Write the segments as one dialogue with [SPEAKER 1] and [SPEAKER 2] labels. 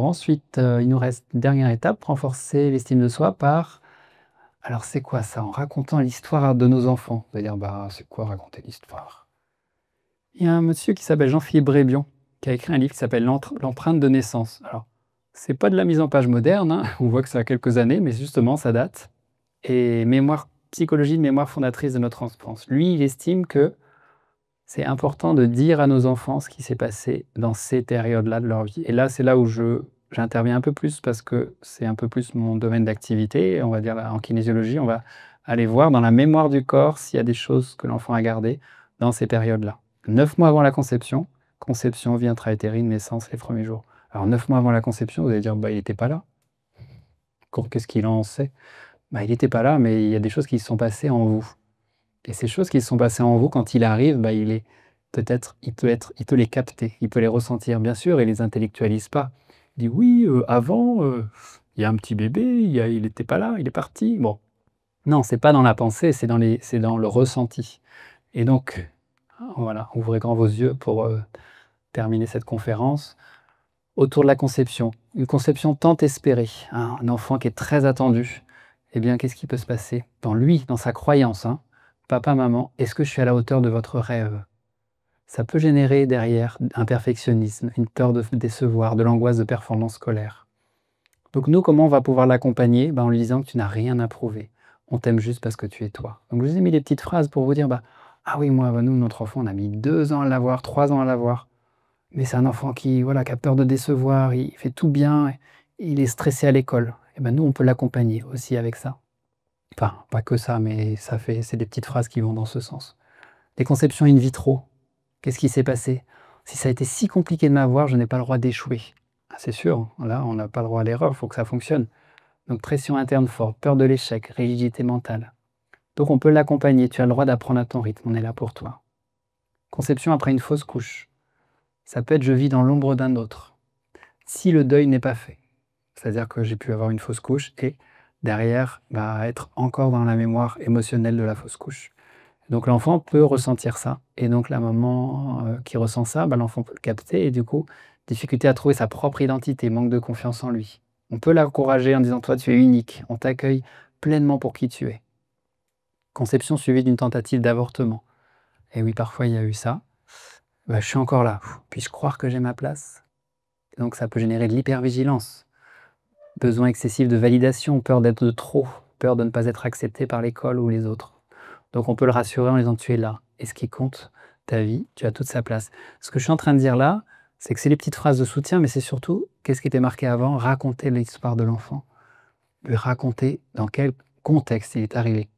[SPEAKER 1] ensuite, il nous reste une dernière étape, renforcer l'estime de soi par alors c'est quoi ça? En racontant l'histoire de nos enfants. Vous allez dire: «Bah, c'est quoi raconter l'histoire?» Il y a un monsieur qui s'appelle Jean-Philippe Brébion, qui a écrit un livre qui s'appelle «L'empreinte de naissance». Alors, c'est pas de la mise en page moderne, hein, on voit que ça a quelques années, mais justement ça date et mémoire psychologie de mémoire fondatrice de notre enfance. Lui, il estime que c'est important de dire à nos enfants ce qui s'est passé dans ces périodes-là de leur vie et là, c'est là où j'interviens un peu plus parce que c'est un peu plus mon domaine d'activité. On va dire là, en kinésiologie, on va aller voir dans la mémoire du corps s'il y a des choses que l'enfant a gardées dans ces périodes-là. 9 mois avant la conception, conception, vie intra-utérine, naissance, les premiers jours. Alors 9 mois avant la conception, vous allez dire: «Bah, il était pas là». Qu'est-ce qu'il en sait? Bah, il était pas là, mais il y a des choses qui se sont passées en vous. Et ces choses qui se sont passées en vous, quand il arrive, bah, il peut les capter, il peut les ressentir. Bien sûr, il les intellectualise pas. Il dit: «Oui, avant, il y a un petit bébé, il était pas là, il est parti». Bon, non, c'est pas dans la pensée, c'est dans le ressenti et donc voilà, ouvrez grand vos yeux pour, terminer cette conférence. Autour de la conception, une conception tant espérée, un enfant qui est très attendu, eh bien, qu'est-ce qui peut se passer? Dans lui, dans sa croyance, hein: «Papa, maman, est-ce que je suis à la hauteur de votre rêve?» Ça peut générer derrière un perfectionnisme, une peur de décevoir, de l'angoisse de performance scolaire. Donc nous, comment on va pouvoir l'accompagner? En lui disant que tu n'as rien à prouver. On t'aime juste parce que tu es toi. Donc je vous ai mis des petites phrases pour vous dire: «Ah oui, moi, nous, notre enfant, on a mis 2 ans à l'avoir, 3 ans à l'avoir. Mais c'est un enfant qui, voilà, qui a peur de décevoir, il fait tout bien, il est stressé à l'école». Et nous, on peut l'accompagner aussi avec ça. Enfin, pas que ça, mais c'est des petites phrases qui vont dans ce sens. Les conceptions in vitro, qu'est-ce qui s'est passé? Si ça a été si compliqué de m'avoir, je n'ai pas le droit d'échouer. Ah, c'est sûr, là, on n'a pas le droit à l'erreur, il faut que ça fonctionne. Donc pression interne forte, peur de l'échec, rigidité mentale. Donc on peut l'accompagner, tu as le droit d'apprendre à ton rythme, on est là pour toi. Conception après une fausse couche. Ça peut être: «Je vis dans l'ombre d'un autre». Si le deuil n'est pas fait, c'est-à-dire que j'ai pu avoir une fausse couche et derrière, être encore dans la mémoire émotionnelle de la fausse couche. Donc l'enfant peut ressentir ça et donc la maman, qui ressent ça, l'enfant peut le capter et du coup, difficulté à trouver sa propre identité, manque de confiance en lui. On peut l'encourager en disant: «Toi, tu es unique, on t'accueille pleinement pour qui tu es». Conception suivie d'une tentative d'avortement. Et oui, parfois il y a eu ça. «Je suis encore là. Puis-je croire que j'ai ma place?» Donc ça peut générer de l'hypervigilance, besoin excessif de validation, peur d'être de trop, peur de ne pas être accepté par l'école ou les autres. Donc on peut le rassurer en disant: «Tu es là et ce qui compte, ta vie, tu as toute sa place». Ce que je suis en train de dire là, c'est que c'est les petites phrases de soutien, mais c'est surtout qu'est-ce qui était marqué avant? Raconter l'histoire de l'enfant. Lui raconter dans quel contexte il est arrivé.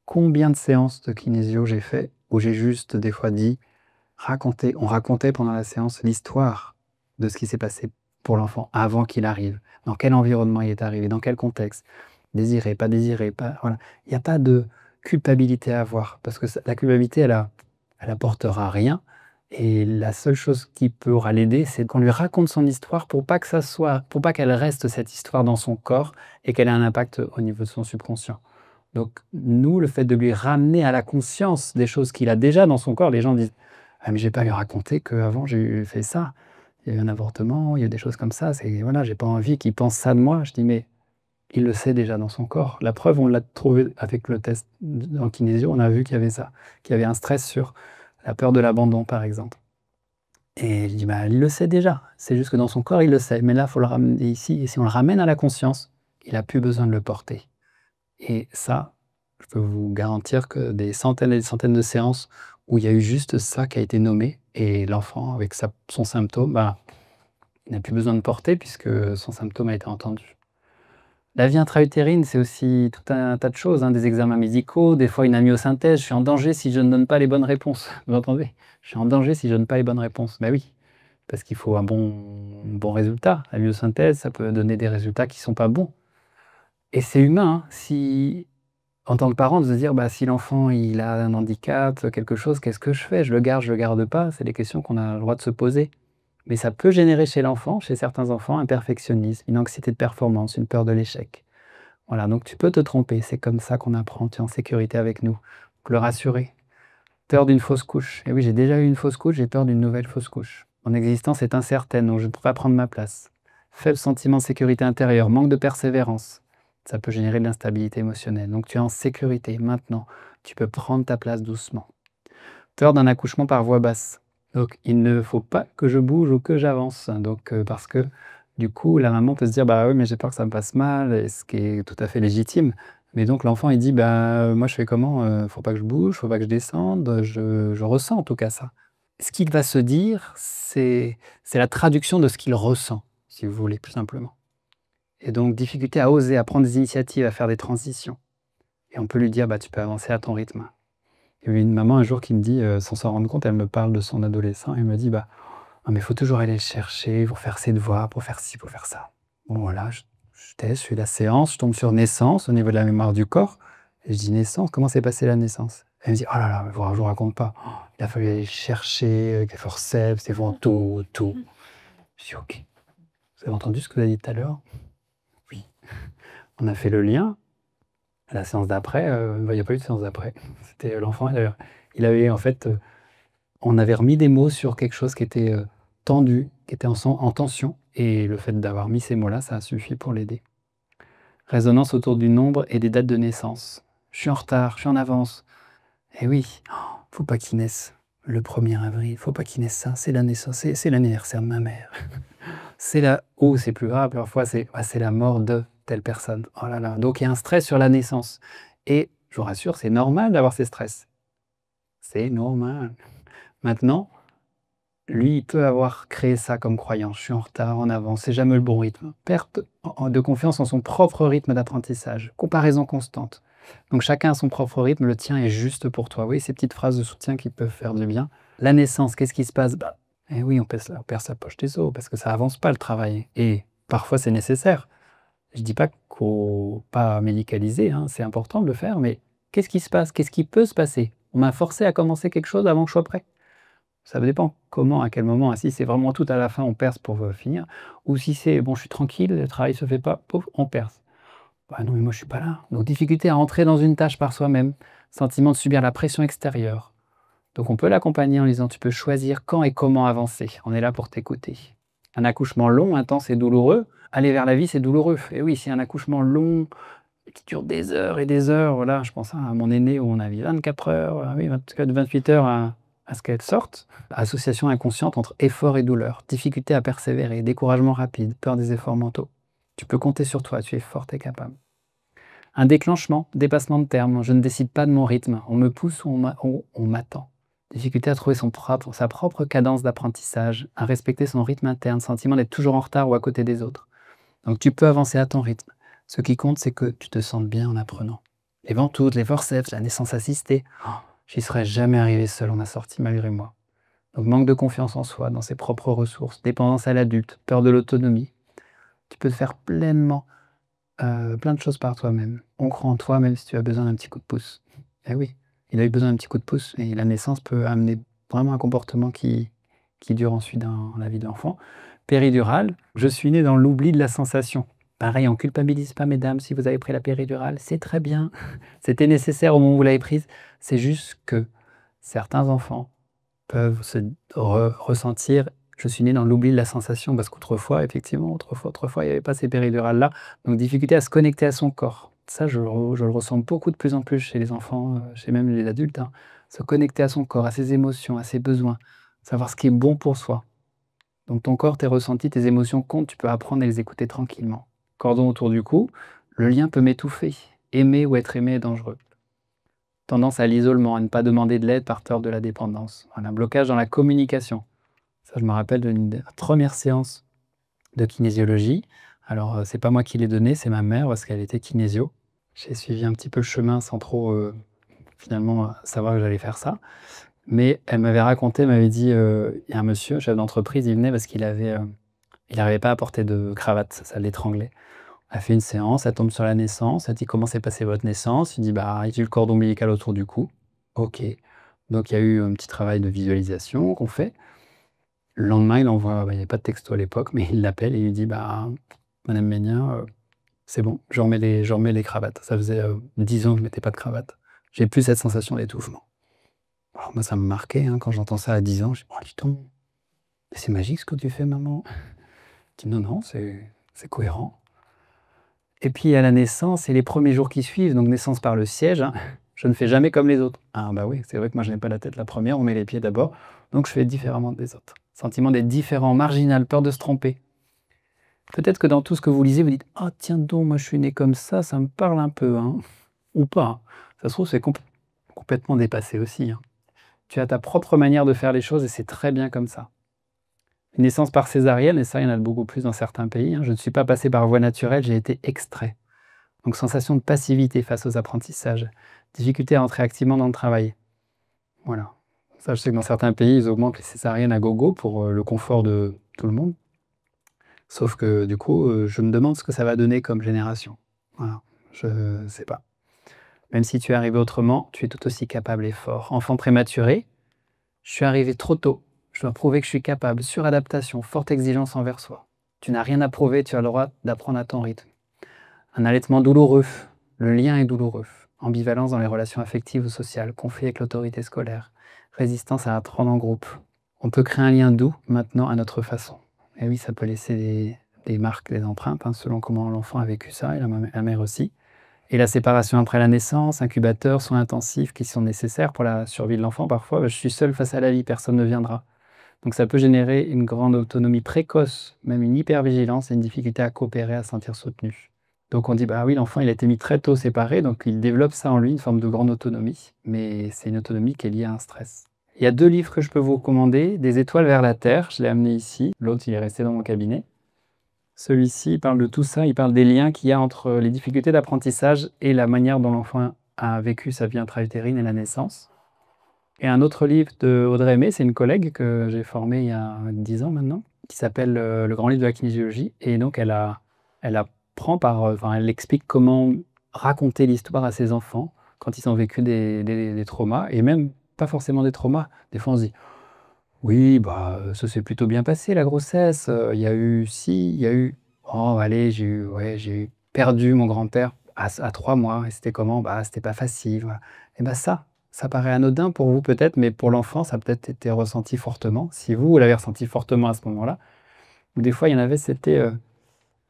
[SPEAKER 1] Combien de séances de kinésio j'ai fait où j'ai juste des fois dit on racontait pendant la séance l'histoire de ce qui s'est passé pour l'enfant avant qu'il arrive. Dans quel environnement il est arrivé, dans quel contexte. Désiré, pas voilà. Il y a pas de culpabilité à avoir parce que la culpabilité, elle apportera rien et la seule chose qui pourra l'aider, c'est qu'on lui raconte son histoire pour pas qu'elle reste cette histoire dans son corps et qu'elle ait un impact au niveau de son subconscient. Donc nous, le fait de lui ramener à la conscience des choses qu'il a déjà dans son corps, les gens disent: «Ah mais j'ai pas lui raconter qu'avant j'ai fait ça. Il y a eu un avortement, il y a eu des choses comme ça, c'est voilà, j'ai pas envie qu'il pense ça de moi». Je dis: «Mais il le sait déjà dans son corps». La preuve, on l'a trouvé avec le test en kinésio, on a vu qu'il y avait ça, qu'il y avait un stress sur la peur de l'abandon, par exemple. Et je dis: «Il le sait déjà, c'est juste que dans son corps, il le sait, mais là, il faut le ramener ici et si on le ramène à la conscience, il a plus besoin de le porter». Et ça, je peux vous garantir que des centaines et des centaines de séances où il y a eu juste ça qui a été nommé et l'enfant avec son symptôme, il n'a plus besoin de porter puisque son symptôme a été entendu. La vie intra-utérine, c'est aussi tout un tas de choses, hein, des examens médicaux, des fois une amyosynthèse. Je suis en danger si je ne donne pas les bonnes réponses. Vous entendez? Je suis en danger si je ne donne pas les bonnes réponses. Oui, parce qu'il faut un bon résultat. La myosynthèse, ça peut donner des résultats qui ne sont pas bons. Et c'est humain, hein, si en tant que parent, de se dire: «Si l'enfant, il a un handicap, quelque chose, qu'est-ce que je fais? Je le garde pas?» C'est des questions qu'on a le droit de se poser. Mais ça peut générer chez l'enfant, chez certains enfants, un perfectionnisme, une anxiété de performance, une peur de l'échec. Voilà, donc tu peux te tromper, c'est comme ça qu'on apprend, tu es en sécurité avec nous. Donc le rassurer. Peur d'une fausse couche. Et oui, j'ai déjà eu une fausse couche, j'ai peur d'une nouvelle fausse couche. Mon existence est incertaine, donc je ne peux pas prendre ma place. Faible sentiment de sécurité intérieure, manque de persévérance. Ça peut générer de l'instabilité émotionnelle. Donc tu es en sécurité maintenant. Tu peux prendre ta place doucement. Peur d'un accouchement par voie basse. Donc il ne faut pas que je bouge ou que j'avance. Donc parce que du coup, la maman peut se dire: «Bah oui, mais j'ai peur que ça me passe mal», et ce qui est tout à fait légitime. Mais donc l'enfant il dit: «Bah, moi je fais comment? Faut pas que je bouge, faut pas que je descende». Je ressens en tout cas ça. Ce qu'il va se dire, c'est la traduction de ce qu'il ressent, si vous voulez, plus simplement. Et donc difficulté à oser, à prendre des initiatives, à faire des transitions. Et on peut lui dire: «Bah, tu peux avancer à ton rythme». Il y a eu une maman un jour qui me dit, sans s'en rendre compte, elle me parle de son adolescent, elle me dit: «Bah, non mais il faut toujours aller le chercher pour faire ses devoirs, pour faire ci, pour faire ça». Bon voilà, je teste, je fais la séance, je tombe sur naissance au niveau de la mémoire du corps et je dis: «Naissance, comment s'est passée la naissance?» Elle me dit: «Oh là là, mais je vous raconte pas. Oh, il a fallu aller le chercher avec les forceps, des vantaux, tout». Je dis: «OK. Vous avez entendu ce que vous avez dit tout à l'heure?» «Oui». On a fait le lien. À la séance d'après, bah, il y a pas eu de séance d'après. C'était, l'enfant, il avait en fait, on avait remis des mots sur quelque chose qui était, tendu, qui était en tension, et le fait d'avoir mis ces mots-là, ça a suffi pour l'aider. Résonance autour du nombre et des dates de naissance. Je suis en retard, je suis en avance. Eh oui, faut pas qu'il naisse le 1er avril, faut pas qu'il naisse ça, c'est la naissance, c'est l'anniversaire de ma mère. C'est plus grave parfois, c'est la mort de telle personne. Oh là là, donc il y a un stress sur la naissance, et je vous rassure, c'est normal d'avoir ces stress. C'est normal. Maintenant, lui, il peut avoir créé ça comme croyance: «Je suis en retard, en avance, c'est jamais le bon rythme». Perte de confiance en son propre rythme d'apprentissage, comparaison constante. Donc chacun a son propre rythme, le tien est juste pour toi. Oui, ces petites phrases de soutien qui peuvent faire du bien. La naissance, qu'est-ce qui se passe? Bah, eh oui, on perd sa poche des os parce que ça avance pas le travail, et parfois c'est nécessaire. Je dis pas qu'il faut pas médicaliser, hein, c'est important de le faire, mais qu'est-ce qui se passe? Qu'est-ce qui peut se passer? On m'a forcé à commencer quelque chose avant que je sois prêt. Ça dépend comment, à quel moment. Si c'est vraiment tout à la fin, on perce pour, finir, ou si c'est: «Bon, je suis tranquille, le travail se fait pas», pouf, on perce. Bah, non, mais moi je suis pas là. Donc difficulté à entrer dans une tâche par soi-même, sentiment de subir la pression extérieure. Donc on peut l'accompagner en lui disant: «Tu peux choisir quand et comment avancer, on est là pour t'écouter». Un accouchement long, intense et douloureux, aller vers la vie, c'est douloureux. Et oui, c'est un accouchement long qui dure des heures et des heures, voilà, je pense à mon aîné où on a mis 24 heures, oui 24-28 heures à ce qu'elle sorte. Association inconsciente entre effort et douleur, difficulté à persévérer, découragement rapide, peur des efforts mentaux. Tu peux compter sur toi, tu es forte et capable. Un déclenchement, dépassement de terme, je ne décide pas de mon rythme, on me pousse ou on m'attend. Difficulté à trouver sa propre cadence d'apprentissage, à respecter son rythme interne, sentiment d'être toujours en retard ou à côté des autres. Donc tu peux avancer à ton rythme. Ce qui compte, c'est que tu te sentes bien en apprenant. Les ventouses, les forceps, la naissance assistée, oh, j'y serais jamais arrivé seul, on a sorti malgré moi. Donc manque de confiance en soi, dans ses propres ressources, dépendance à l'adulte, peur de l'autonomie. Tu peux te faire pleinement plein de choses par toi-même. On croit en toi même si tu as besoin d'un petit coup de pouce. Eh oui, il a eu besoin d'un petit coup de pouce, et la naissance peut amener vraiment un comportement qui dure ensuite dans la vie de l'enfant. Péridurale, je suis né dans l'oubli de la sensation. Pareil, on culpabilise pas mesdames si vous avez pris la péridurale, c'est très bien. C'était nécessaire au moment où vous l'avez prise. C'est juste que certains enfants peuvent se ressentir: «Je suis né dans l'oubli de la sensation», parce qu'autrefois, effectivement, autrefois, il y avait pas ces péridurales-là, donc difficulté à se connecter à son corps. Ça, je le ressens beaucoup de plus en plus chez les enfants, chez même les adultes, hein. Se connecter à son corps, à ses émotions, à ses besoins, savoir ce qui est bon pour soi. Donc ton corps, tes ressentis, tes émotions comptent, tu peux apprendre à les écouter tranquillement. Cordon autour du cou, le lien peut m'étouffer. Aimer ou être aimé est dangereux. Tendance à l'isolement, à ne pas demander de l'aide par peur de la dépendance. Voilà, blocage dans la communication. Ça, je me rappelle d'une première séance de kinésiologie. Alors, c'est pas moi qui l'ai donnée, c'est ma mère parce qu'elle était kinésio. J'ai suivi un petit peu le chemin sans trop, finalement, savoir que j'allais faire ça. Mais elle m'avait raconté, elle m'avait dit, il y a un monsieur, chef d'entreprise, il venait parce il n'arrivait pas à porter de cravate, ça l'étranglait. Elle a fait une séance, elle tombe sur la naissance, elle dit: «Comment s'est passée votre naissance?» Il dit: «Bah, j'ai eu le cordon ombilical autour du cou». OK. Donc il y a eu un petit travail de visualisation qu'on fait. Le lendemain, il envoie, bah, il y avait pas de texto à l'époque, mais il l'appelle et il lui dit: «Bah, madame Ménia, c'est bon, je remets les cravates». Ça faisait, 10 ans que je mettais pas de cravate. J'ai plus cette sensation d'étouffement. Alors moi, ça me marquait, hein, quand j'entends ça à 10 ans, je dis: «Oh dis donc, mais c'est magique ce que tu fais maman». Je dis: «Non, non, c'est cohérent». Et puis à la naissance et les premiers jours qui suivent, donc naissance par le siège, hein, je ne fais jamais comme les autres. Ah bah oui, c'est vrai que moi je n'ai pas la tête la première, on met les pieds d'abord, donc je fais différemment des autres. Sentiment d'être différent, marginal, peur de se tromper. Peut-être que dans tout ce que vous lisez, vous dites: «Ah tiens donc, moi je suis né comme ça me parle un peu, hein». Ou pas, hein. Ça se trouve, c'est complètement dépassé aussi, hein. Tu as ta propre manière de faire les choses et c'est très bien comme ça. Une naissance par césarienne, et ça, il y en a beaucoup plus dans certains pays, hein. Je ne suis pas passé par voie naturelle, j'ai été extrait. Donc sensation de passivité face aux apprentissages, difficulté à entrer activement dans le travail. Voilà. Ça, je sais que dans certains pays, ils augmentent les césariennes à gogo pour, le confort de tout le monde. Sauf que du coup, je me demande ce que ça va donner comme génération. Voilà, je sais pas. Même si tu es arrivé autrement, tu es tout aussi capable et fort. Enfant prématuré, je suis arrivé trop tôt. Je dois prouver que je suis capable. Suradaptation, forte exigence envers soi. Tu n'as rien à prouver, tu as le droit d'apprendre à ton rythme. Un allaitement douloureux. Le lien est douloureux. Ambivalence dans les relations affectives ou sociales. Conflit avec l'autorité scolaire. Résistance à apprendre en groupe. On peut créer un lien doux maintenant à notre façon. Et oui, ça peut laisser des marques, des empreintes, hein, selon comment l'enfant a vécu ça, et la mère aussi. Et la séparation après la naissance, incubateur, soins intensifs qui sont nécessaires pour la survie de l'enfant. Parfois, je suis seul face à la vie, personne ne viendra. Donc ça peut générer une grande autonomie précoce, même une hypervigilance et une difficulté à coopérer, à se sentir soutenu. Donc on dit, bah oui, l'enfant il a été mis très tôt séparé, donc il développe ça en lui, une forme de grande autonomie, mais c'est une autonomie qui est liée à un stress. Il y a 2 livres que je peux vous recommander, Des étoiles vers la terre, je l'ai amené ici, l'autre il est resté dans mon cabinet. Celui-ci, il parle de tout ça, il parle des liens qu'il y a entre les difficultés d'apprentissage et la manière dont l'enfant a vécu sa vie intra-utérine et la naissance. Et un autre livre de Audrey Aimé, c'est une collègue que j'ai formée il y a 10 ans maintenant, qui s'appelle, Le grand livre de la kinésiologie, et donc elle apprend enfin elle explique comment raconter l'histoire à ses enfants quand ils ont vécu des traumas, et même pas forcément des traumas. Des fois on se dit: «Oui, bah, ça s'est plutôt bien passé la grossesse, il y a eu ci, il y a eu oh allez, j'ai perdu mon grand-père à 3 mois et c'était comment? Bah, c'était pas facile, voilà». Et bah, ça paraît anodin pour vous peut-être, mais pour l'enfant, ça a peut-être été ressenti fortement. Si vous l'avez ressenti fortement à ce moment-là, ou des fois il y en avait, c'était,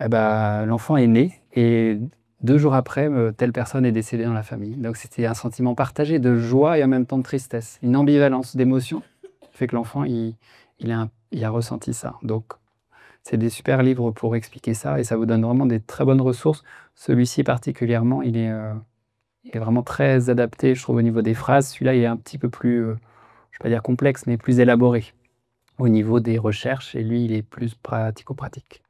[SPEAKER 1] et bah, l'enfant est né et 2 jours après, telle personne est décédée dans la famille. Donc c'était un sentiment partagé de joie et en même temps de tristesse, une ambivalence d'émotions qui fait que l'enfant il a ressenti ça. Donc c'est des super livres pour expliquer ça et ça vous donne vraiment des très bonnes ressources. Celui-ci particulièrement, il est vraiment très adapté, je trouve, au niveau des phrases. Celui-là, il est un petit peu plus, je ne vais pas dire complexe, mais plus élaboré au niveau des recherches, et lui, il est plus pratico-pratique.